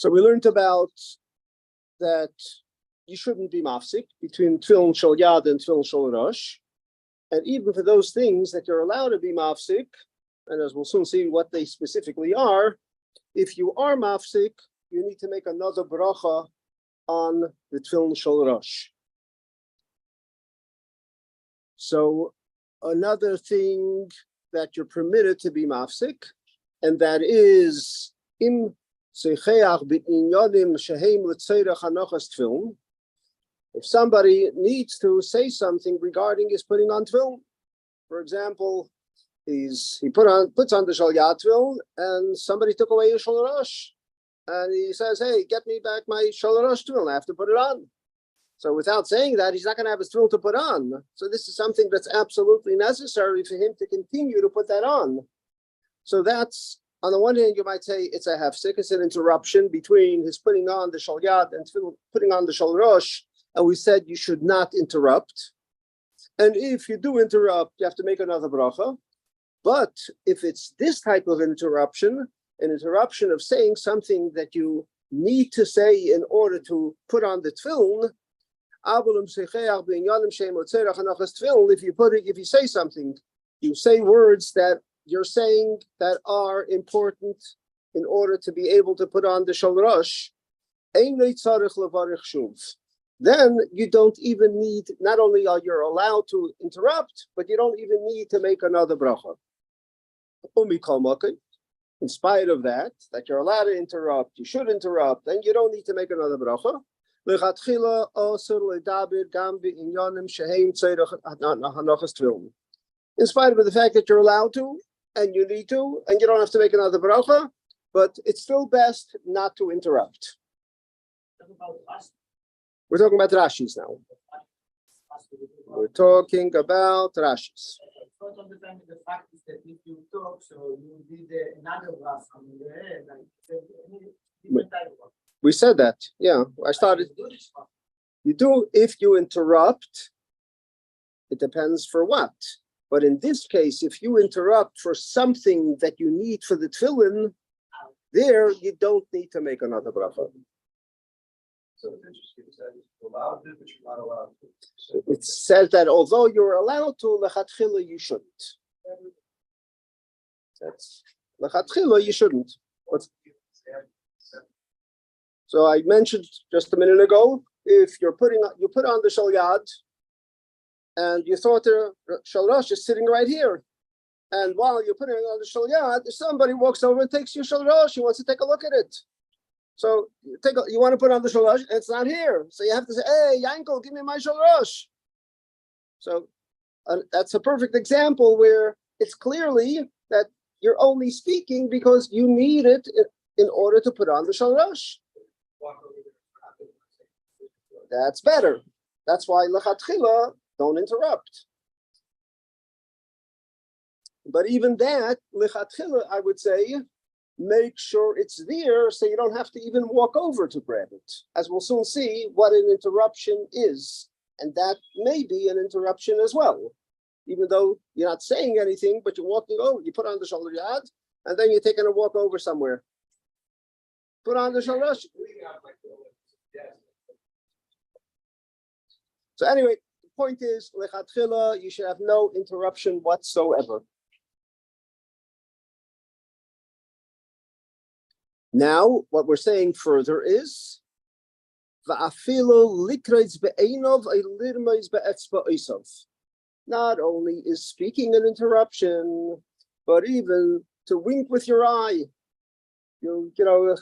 So we learned about that you shouldn't be mafsik between tefillin shel yad and tefillin shel rosh. And even for those things that you're allowed to be mafsik, and as we'll soon see what they specifically are, if you are mafsik, you need to make another bracha on the tefillin shel rosh. So another thing that you're permitted to be mafsik, and that is im seicheach b'inyanim shehem l'tzeirach hanochas tefillin. If somebody needs to say something regarding his putting on tefillin, for example, he puts on the shel yad tefillin, and somebody took away his shel rosh, and he says, "Hey, get me back my shel rosh tefillin. I have to put it on." So without saying that, he's not going to have his tefillin to put on. So this is something that's absolutely necessary for him to continue to put that on. So that's, on the one hand, you might say it's a hefsek, it's an interruption between his putting on the shel yad and putting on the shel rosh, and we said you should not interrupt. And if you do interrupt, you have to make another bracha. But if it's this type of interruption, an interruption of saying something that you need to say in order to put on the tefillin, if you say something, you say words that you're saying that are important in order to be able to put on the shel rosh, then you don't even need, not only are you allowed to interrupt, but you don't even need to make another bracha. In spite of that you're allowed to interrupt, you should interrupt, and you don't need to make another bracha. In spite of the fact that you're allowed to, and you need to, and you don't have to make another bracha, but it's still best not to interrupt. We're talking about Rashis now. We're talking about Rashis. The fact is that if you talk, so you did another bracha on the head, different type of. We said that, yeah. I started. You do if you interrupt. It depends for what. But in this case, if you interrupt for something that you need for the tefillin, there you don't need to make another bracha. So it's interesting that you're allowed to, but you're not allowed to. So it says that although you're allowed to, lechatchila you shouldn't. That's lechatchila you shouldn't. So I mentioned just a minute ago, if you put on the shel yad, and you thought the shel rosh is sitting right here, and while you're putting on the shel yad, somebody walks over and takes your shel rosh. He wants to take a look at it. So you want to put on the shel rosh, it's not here. So you have to say, "Hey, Yankel, give me my shel rosh." So that's a perfect example where it's clearly that you're only speaking because you need it in order to put on the shel rosh. That's better. That's why lechatchila, don't interrupt. But even that, lechatchila, I would say, make sure it's there so you don't have to even walk over to grab it. As we'll soon see what an interruption is. And that may be an interruption as well. Even though you're not saying anything, but you're walking over, you put on the shel yad, and then you're taking a walk over somewhere. Put on the shel rosh. So anyway, the point is, lechatchila, you should have no interruption whatsoever. Now, what we're saying further is, not only is speaking an interruption, but even to wink with your eye. You know,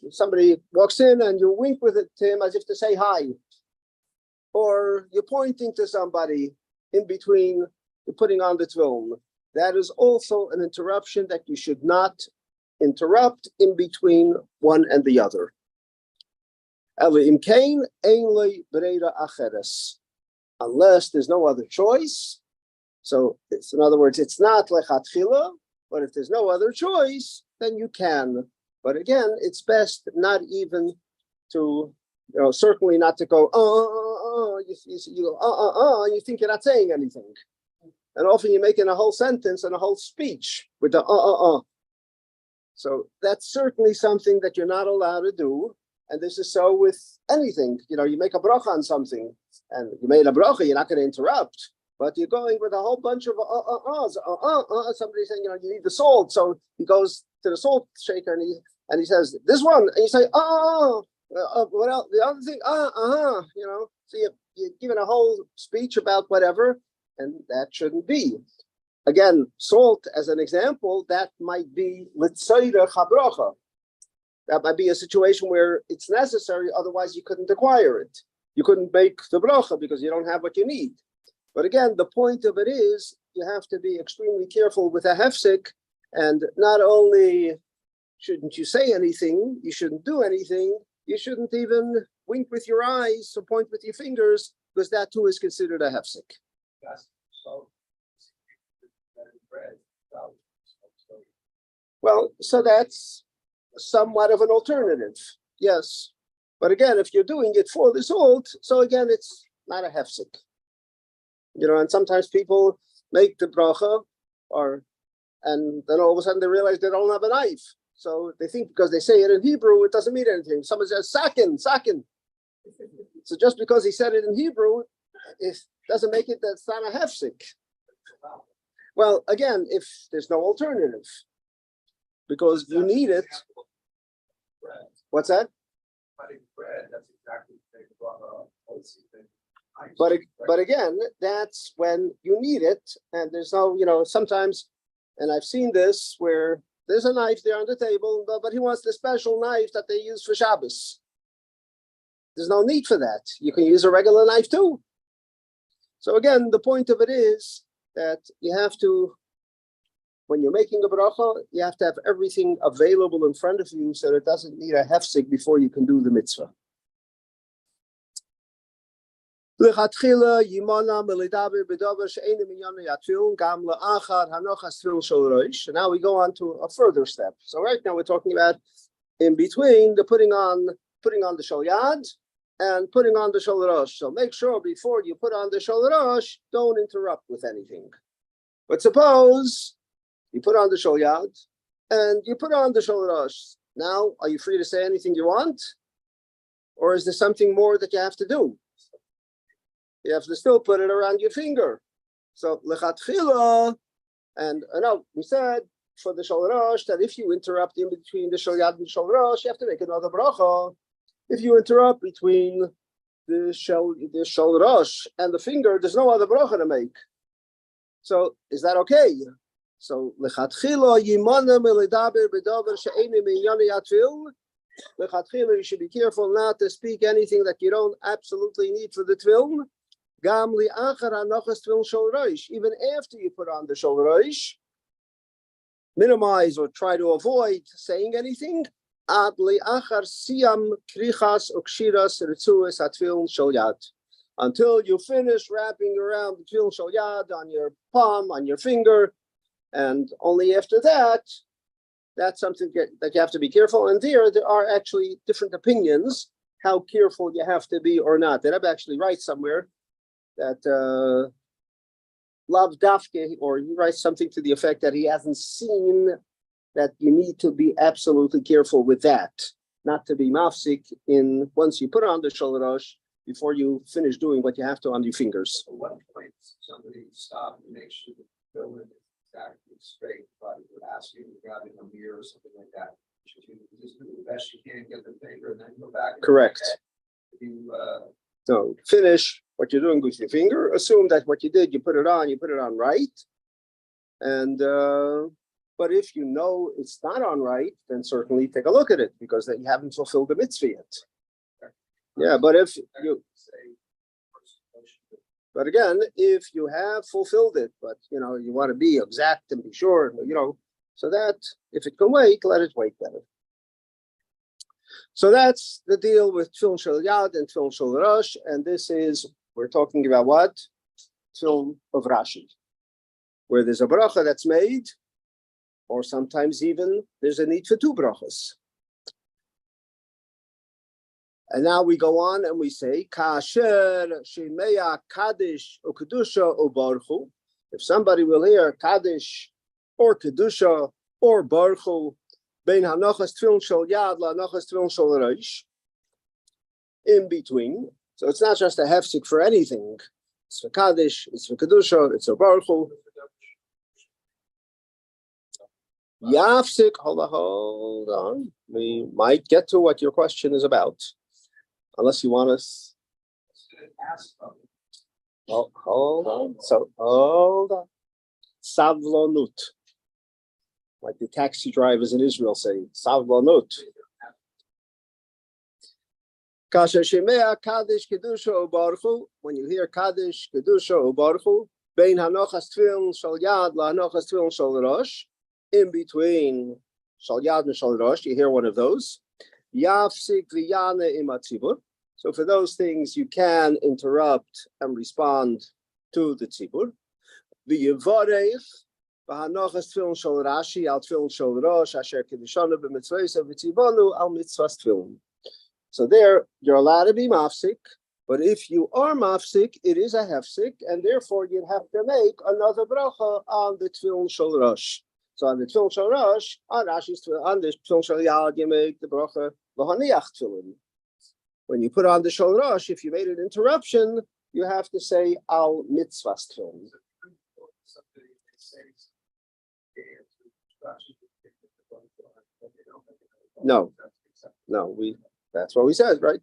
somebody walks in and you wink with it to him as if to say hi. Or you're pointing to somebody in between the putting on the tefillin. That is also an interruption that you should not interrupt in between one and the other. Unless there's no other choice. So it's, in other words, it's not lechatchila, but if there's no other choice, then you can. But again, it's best not even to, certainly not to go, you go, you think you're not saying anything. And often you're making a whole sentence and a whole speech with the. So that's certainly something that you're not allowed to do. And this is so with anything. You make a bracha on something, and you made a bracha, you're not going to interrupt. But you're going with a whole bunch of somebody saying, you need the salt. So he goes to the salt shaker and he says, this one. And you say, what else? The other thing, So you're giving a whole speech about whatever, and that shouldn't be. Again, salt as an example, that might be l'tzoyrech habracha. That might be a situation where it's necessary, otherwise you couldn't acquire it. You couldn't make the bracha because you don't have what you need. But again, the point of it is you have to be extremely careful with a hefsek, and not only shouldn't you say anything, you shouldn't do anything, you shouldn't even wink with your eyes or point with your fingers, because that too is considered a hefsek. Yes. So, well, so that's somewhat of an alternative, yes. But again, if you're doing it for the salt, so again, it's not a hefsek. And sometimes people make the bracha, and then all of a sudden they realize they don't have a knife. So they think because they say it in Hebrew, it doesn't mean anything. Someone says sakin. So just because he said it in Hebrew, it doesn't make it that's not a hefsek. Well, again, if there's no alternative, because you need it. What's that? Bread, that's exactly the But again, that's when you need it, and there's no, sometimes, and I've seen this where there's a knife there on the table, but he wants the special knife that they use for Shabbos. There's no need for that. You can use a regular knife too. So again, the point of it is that you have to, when you're making a bracha, you have to have everything available in front of you so that it doesn't need a hefsek before you can do the mitzvah. Now we go on to a further step. So right now we're talking about in between the putting on the shol yad and putting on the shol rosh. So make sure before you put on the shol rosh, don't interrupt with anything. But suppose you put on the shol yad and you put on the shol rosh. Now, are you free to say anything you want? Or is there something more that you have to do? You have to still put it around your finger. So lechatchila, and we said for the shol rosh that if you interrupt in between the shol yad and shol rosh, you have to make another bracha. If you interrupt between the shol rosh and the finger, there's no other bracha to make. So is that okay? So lechatchila yimana melidaber bedaber she'enim minyani yatvil. Lechatchila, you should be careful not to speak anything that you don't absolutely need for the tefillin. Even after you put on the shol rosh, minimize or try to avoid saying anything until you finish wrapping around the tefillin shol yad on your palm, on your finger, and only after that, that's something that you have to be careful. And there are actually different opinions how careful you have to be or not. The Rabbi actually writes somewhere that Lav Dafke, or he writes something to the effect that he hasn't seen that you need to be absolutely careful with that, not to be mafsik in once you put on the shol rosh before you finish doing what you have to on your fingers. At one point, somebody stopped and make sure the tefillin is exactly straight, but would ask you to grab it in a mirror or something like that. You just do the best you can, get the finger, and then go back. Correct. So finish what you're doing with your finger. Assume that what you did, you put it on right. And but if you know it's not on right, then certainly take a look at it, because then you haven't fulfilled the mitzvah yet. Yeah, but if you But again, if you have fulfilled it, but you want to be exact and be sure, so that if it can wait, let it wait better. So that's the deal with tefillin shel yad and tefillin shel rosh, and we're talking about what? Tefillin of Rashi, where there's a bracha that's made, or sometimes even there's a need for two brachas. And now we go on and we say, Kasher Shemeya Kaddish or Kedusha or Baruchu. If somebody will hear Kaddish or Kedusha or Baruchu, Bein hanochas tefillin shel yad la'anochas tefillin shel reish. In between. So it's not just a hefsek for anything. It's for Kaddish, it's for Kedusha, it's for Baruch Hu. Yafsik, hold on. We might get to what your question is about. Unless you want us. Oh, hold on. Hold on. Savlonut. Like the taxi drivers in Israel say, Savlonut. Kasha Shemea Kaddish Kedusha O Baruch Hu. When you hear Kaddish Kedusha O Baruch Hu, Bein Hanochas Tefillin Shel Yad LaHanochas Tefillin Shel Rosh. In between Shal Yad and Shal Rosh, you hear one of those. Yafsik v'yane im hatzibur. So for those things, you can interrupt and respond to the tzibur. V'yivarech v'hanochas tefillin shel Rashi al tefillin shel Rosh asher kedishanu b'mitzvayis v'tzivanu al mitzvahs tefillin. So there, you're allowed to be mafsik, but if you are mafsik, it is a hefsik, and therefore you'd have to make another bracha on the tefillin shel Rosh. So on the tefillin shel Rosh, on Rashi's on the tefillin shel Yad, you make the bracha v'haniach tefillin. When you put on the shel Rosh, if you made an interruption, you have to say al mitzvahs tefillin. No, that's what we said, right?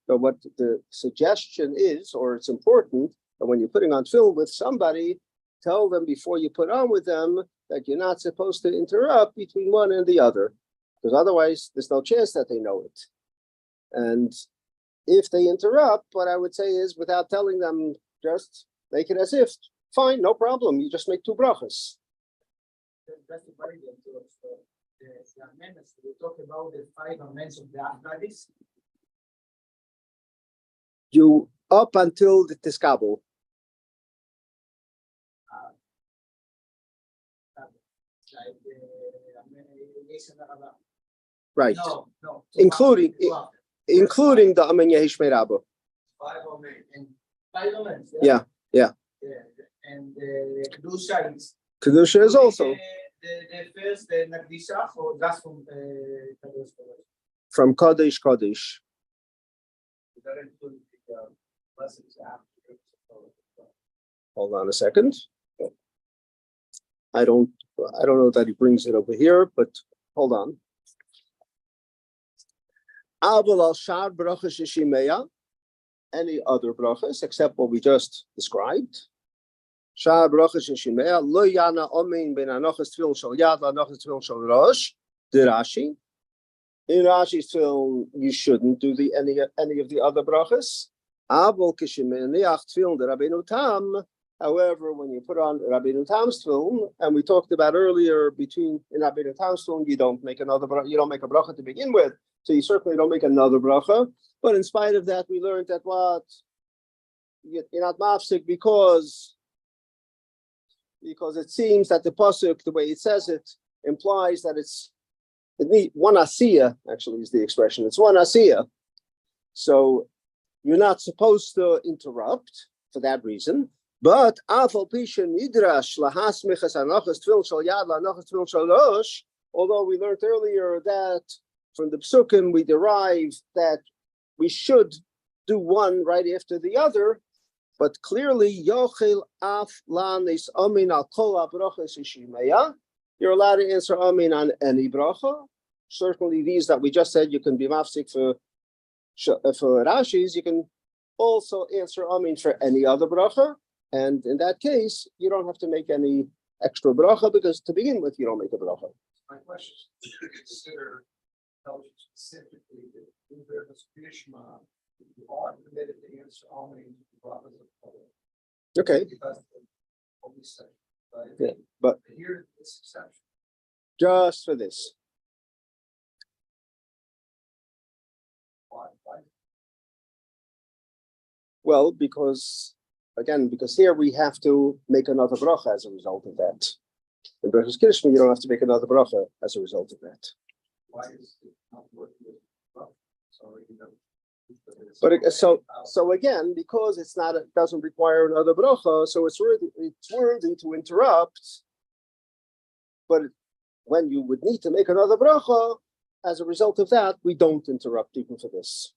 So what the suggestion is, or it's important, that when you're putting on tefillin with somebody, tell them before you put on with them that you're not supposed to interrupt between one and the other, because otherwise there's no chance that they know it. And if they interrupt, what I would say is, without telling them, just make it as if, fine, no problem, you just make two brachas. That's the variant of the amendments. We talk about the 5 amendments of the Ahmadis. You up until the Tiskabel. Right. No. Including the Amen Yehishmei Rabba. 5 amendments. 5 amendments. Yeah. And the Kedusha is. Kedusha is also. The first Nagdisha, or just from Kadosh. From Kodesh. That includes the lessons after. Hold on a second. I don't know that he brings it over here, but hold on. Abel al shar brachas yeshimeya, any other brachas except what we just described. Shar brachas yeshimeya lo yana omein ben anochas tefillin shel yad anochas tefillin shel rosh. The Rashi. In Rashi's film, you shouldn't do any of the other brachas. Abel kishimeniach tefillin the Rabbeinu Tam. However, when you put on Rabbeinu Tam's film, and we talked about earlier, in Rabbeinu Tam's film, you don't make a bracha to begin with, so you certainly don't make another bracha. But in spite of that, we learned that you're not mafsik because it seems that the pasuk, the way it says it, implies that it needs one asiya. Actually, is the expression. It's one asiya. So you're not supposed to interrupt for that reason. But although we learned earlier that from the psukim we derive that we should do one right after the other, but clearly you're allowed to answer amin on any bracha. Certainly these that we just said you can be mafsik for Rashi's, you can also answer amin for any other bracha. And in that case, you don't have to make any extra bracha because to begin with, you don't make a bracha. My question is to consider specifically that in the Shema, you are permitted to answer all many brachas of Torah. Okay. Because of the Holy Section, right? Yeah, but here this exception. Just for this. Why? Well, because here we have to make another bracha as a result of that. In Berachos Cheshvan, you don't have to make another bracha as a result of that. Why is it not working with bracha? But so again, because it doesn't require another bracha, so it's worthy to interrupt. But when you would need to make another bracha, as a result of that, we don't interrupt people for this.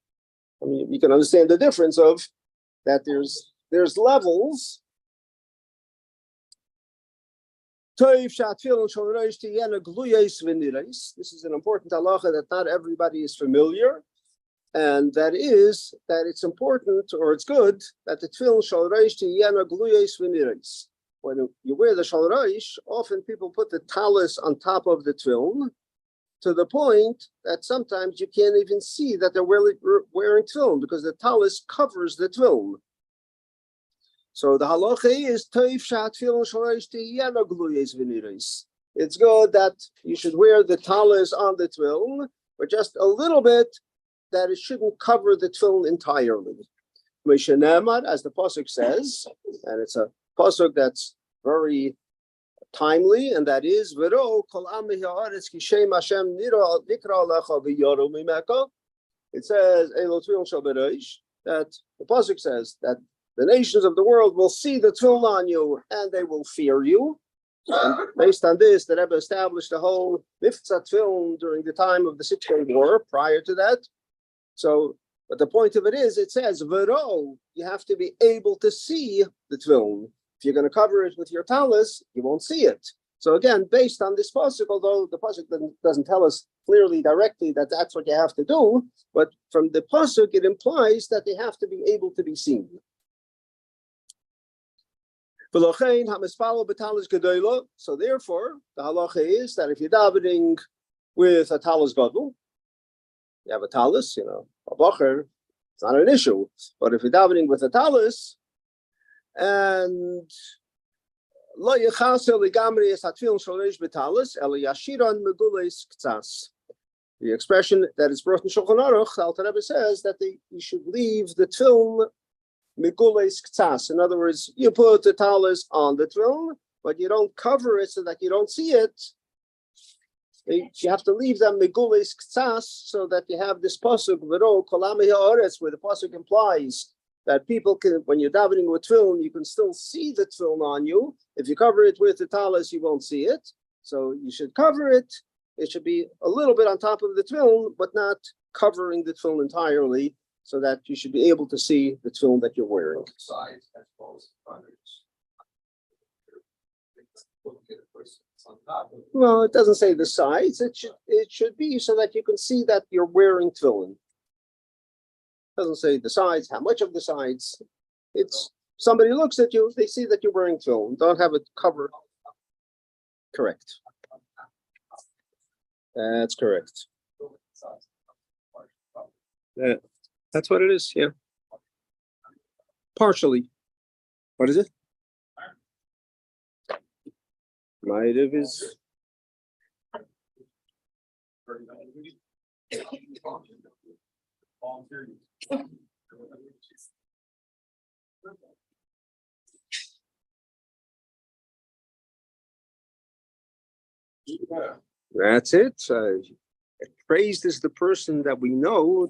I mean, you can understand the difference of that there's levels. This is an important halacha that not everybody is familiar, and that is that it's important, or it's good, that the tefillin shel reish tiyena gluyos v'nireis. When you wear the shel reish, often people put the talis on top of the tefillin, to the point that sometimes you can't even see that they're wearing tefillin, because the talis covers the tefillin. So the halacha is toif shat tefillin shel reish tiyena gluyos v'nireis. It's good that you should wear the talis on the tefillin, but just a little bit, that it shouldn't cover the tefillin entirely. As the pasuk says, and it's a pasuk that's very timely, and that is, it says, that the pasuk says that the nations of the world will see the tefillin on you, and they will fear you. And based on this, the Rebbe established the whole Miftzah tefillin during the time of the 6-Day War. Prior to that, so, but the point of it is, it says, V'ro, you have to be able to see the tefillin. If you're going to cover it with your talis, you won't see it. So again, based on this pasuk, although the pasuk doesn't tell us clearly directly that that's what you have to do, but from the pasuk, it implies that they have to be able to be seen. So therefore, the halacha is that if you're davening with a talis gadol, you have a talis, a bacher, it's not an issue. But if you're davening with a talis, and the expression that is brought in Shulchan Aruch, the Alter Rebbe says that you should leave the tefillin migules k'tzas. In other words, you put the talis on the tefillin, but you don't cover it so that you don't see it. You have to leave them migules k'tzas, so that you have this pasuk v'ro kolam ha'aretz, where the pasuk implies that people can, when you're davening with tefillin, you can still see the tefillin on you. If you cover it with the talis, you won't see it. So you should cover it. It should be a little bit on top of the tefillin, but not covering the tefillin entirely, so that you should be able to see the tefillin that you're wearing. Sides as well as Well, it doesn't say the sides. It should be so that you can see that you're wearing tefillin. It doesn't say the sides, how much of the sides. It's somebody looks at you, they see that you're wearing tefillin. Don't have it covered. Correct. That's correct. That's what it is, yeah. Partially. What is it? Ma'ariv is. That's it. Praised is the person that we know